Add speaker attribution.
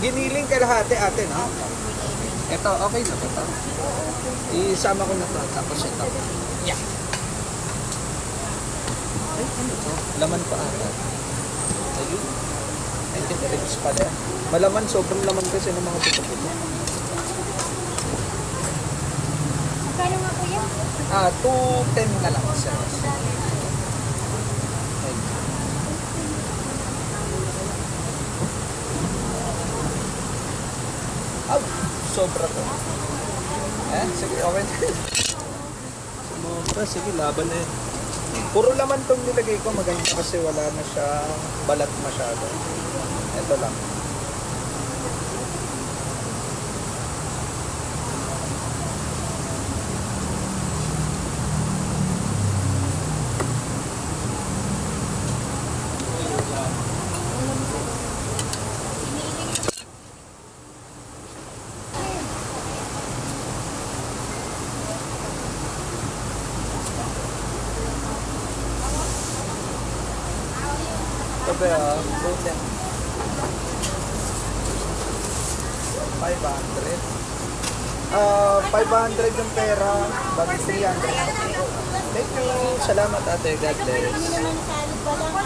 Speaker 1: Giniling kalahati ate, no? Ito, okay na ba ito? Isama ko na to. Tapos ito. Yeah. Ay, ano to? Laman pa ata. Ayun. I think ribs pala. Malaman, sobrang laman kasi ng mga puto-puto.
Speaker 2: Magkano nga po yan?
Speaker 1: 210 na lang, sir. Sobra to. Sige, okay na. Sumobra, sige, laban na yun. Puro laman tong nilagay ko, maganda kasi wala na siya balat masyado. Ito lang. Sabi 210. 500. 500 yung pera, bali 300. Thank you. Salamat ate. God bless.
Speaker 2: Hindi naman salad pa lang.